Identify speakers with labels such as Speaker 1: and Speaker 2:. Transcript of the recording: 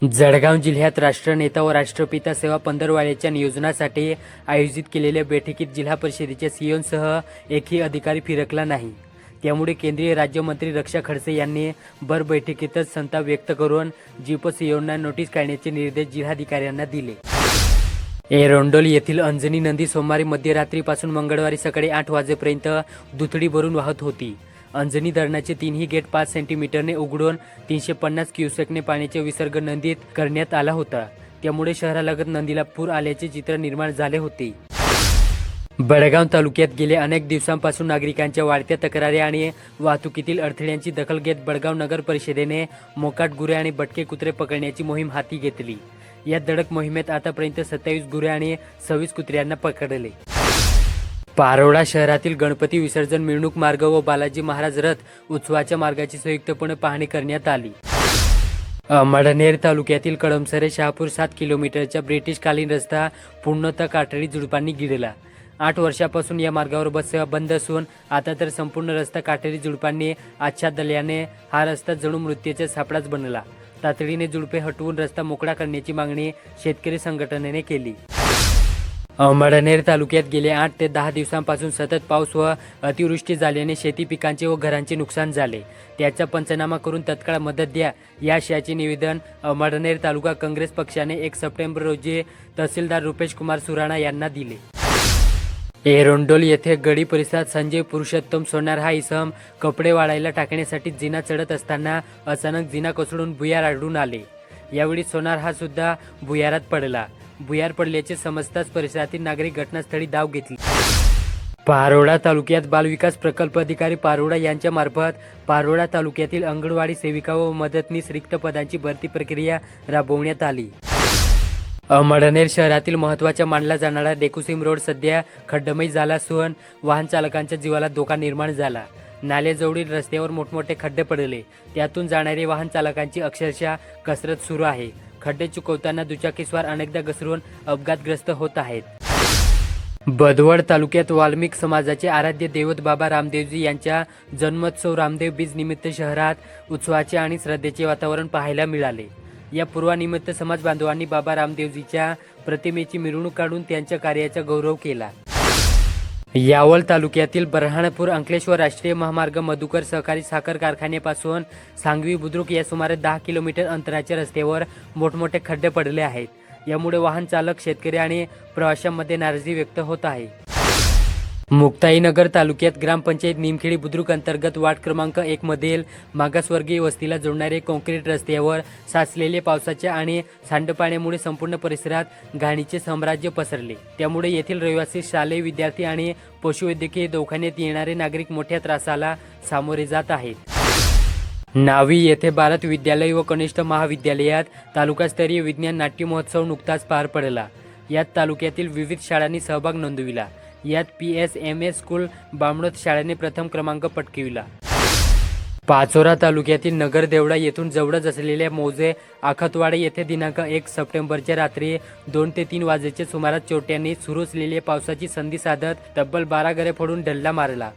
Speaker 1: जळगाव जिल्ह्यात राष्ट्रनेता व राष्ट्रपिता सेवा पंधरवड्याच्या नियोजनासाठी आयोजित केलेल्या बैठकीत जिल्हा परिषदेच्या सीईओंसह एकही अधिकारी फिरकला नाही। त्यामुळे केंद्रीय राज्यमंत्री रक्षा खडसे यांनी भर बैठकीतच संताप व्यक्त करून जीप सीईओंना नोटीस काढण्याचे निर्देश जिल्हाधिकाऱ्यांना दिले। एरंडोल येथील अंजनी नदी सोमवारी मध्यरात्रीपासून मंगळवारी सकाळी 8 वाजेपर्यंत दुथडी भरून वाहत होती। अंजनी धरणाचे 3ही गेट 5 सेंटीमीटरने उघडून 350 क्युसेकने पाण्याचा विसर्ग नदीत करण्यात आला होता। त्यामुळे शहरालगत नदीला पूर आल्याचे चित्र निर्माण झाले होते। बडगाव तालुक्यात गेल्या अनेक दिवसांपासून नागरिकांच्या वाढत्या तक्रारी आणि वाहतुकीतील अडथळ्यांची दखल घेत बडगाव नगर परिषदेने मोकाट गुरे आणि भटके कुत्रे पकडण्याची मोहीम हाती घेतली। या धडक मोहिमेत आतापर्यंत 27 गुरे आणि 26 कुत्र्यांना पकडले। पारोळा शहरातील गणपती विसर्जन मिरवणूक मार्ग व बालाजी महाराज रथ उत्सवाच्या मार्गाची संयुक्तपणे पाहणी करण्यात आली। अमळनेर तालुक्यातील कळमसरे शहापूर 7 किलोमीटरचा ब्रिटिशकालीन रस्ता पूर्णतः काटेरी झुडपांनी गिळला। 8 वर्षापासून या मार्गावर बससेवा बंद असून आता तर संपूर्ण रस्ता काटेरी झुडपांनी आच्छादल्याने हा रस्ता जणू मृत्यूचा सापळाच बनला। तातडीने झुडपे हटवून रस्ता मोकळा करण्याची मागणी शेतकरी संघटनेने केली। अमळनेर तालुक्यात गेल्या 8 ते 10 दिवसांपासून सतत पाऊस व अतिवृष्टी झाल्याने शेती पिकांचे व घरांचे नुकसान झाले। त्याचा पंचनामा करून तत्काळ मदत द्या या आशयाचे निवेदन अमळनेर तालुका काँग्रेस पक्षाने 1 सप्टेंबर रोजी तहसीलदार रुपेश कुमार सुराणा यांना दिले। एरंडोल येथे गडी परिसरात संजय पुरुषोत्तम सोनार हा इसम कपडे वाळायला टाकण्यासाठी जिना चढत असताना अचानक जिना कोसळून भुयार आढळून आले। यावेळी सोनार हा सुद्धा भुयारात पडला। भुयार पडल्याचे समजताच परिसरातील नागरिक घटनास्थळी धाव घेतली। पारोळा तालुक्यात बालविकास प्रकल्प अधिकारी पारोळा यांच्या मार्फत पारोळा तालुक्यातील अंगणवाडी सेविका व मदतनीस रिक्त पदांची भरती प्रक्रिया राबवण्यात आली। अमळनेर शहरातील महत्त्वाचा मानला जाणारा डेकुसिम रोड सध्या खड्डमय झाला असून वाहन चालकांच्या जीवाला धोका निर्माण झाला। नाल्याजवळील रस्त्यावर मोठमोठे खड्डे पडले, त्यातून जाणारे वाहन चालकांची अक्षरशः कसरत सुरू आहे। खड्डे चुकवताना दुचाकीस्वार अनेकदा घसरून अपघातग्रस्त होत आहेत। बदवड तालुक्यात वाल्मिक समाजाचे आराध्य दैवत बाबा रामदेवजी यांच्या जन्मोत्सव रामदेव बीज निमित्त शहरात उत्सवाचे आणि श्रद्धेचे वातावरण पाहायला मिळाले। या पूर्वानिमित्त समाज बांधवांनी बाबा रामदेवजीच्या प्रतिमेची मिरवणूक काढून त्यांच्या कार्याचा गौरव केला। यावल तालुक्यातील बऱ्हाणपूर अंकलेश्वर राष्ट्रीय महामार्ग मधुकर सहकारी साखर कारखान्यापासून सांगवी बुद्रुक या सुमारे 10 किलोमीटर अंतराच्या रस्त्यावर मोठमोठे खड्डे पडले आहेत। यामुळे वाहन चालक, शेतकरी आणि प्रवाशांमध्ये नाराजी व्यक्त होत आहे। मुक्ताईनगर तालुक्यात ग्रामपंचायत निमखेडी बुद्रुक अंतर्गत वार्ड क्रमांक 1 मधील मागासवर्गीय वस्तीला जोडणारे काँक्रीट रस्त्यावर साचलेले पावसाच्या आणि सांडपाण्यामुळे संपूर्ण परिसरात घाणीचे साम्राज्य पसरले। त्यामुळे येथील रहिवासी, शालेय विद्यार्थी आणि पशुवैद्यकीय दवाखान्यात येणारे नागरिक मोठ्या त्रासाला सामोरे जात आहेत। नावी येथे भारत विद्यालय व कनिष्ठ महाविद्यालयात तालुकास्तरीय विज्ञान नाट्य महोत्सव नुकताच पार पडला। यात तालुक्यातील विविध शाळांनी सहभाग नोंदविला। यात PSMS स्कूल बामणोद शाळेने प्रथम क्रमांक पटकाविला। पाचोरा तालुक्यातील नगरदेवडा येथून जवळच असलेल्या मौजे आखतवाडा येथे दिनांक 1 सप्टेंबरच्या रात्री 2 ते 3 वाजेच्या सुमारास चोरट्यांनी सुरू असलेल्या पावसाची संधी साधत तब्बल 12 घरे फोडून डल्ला मारला।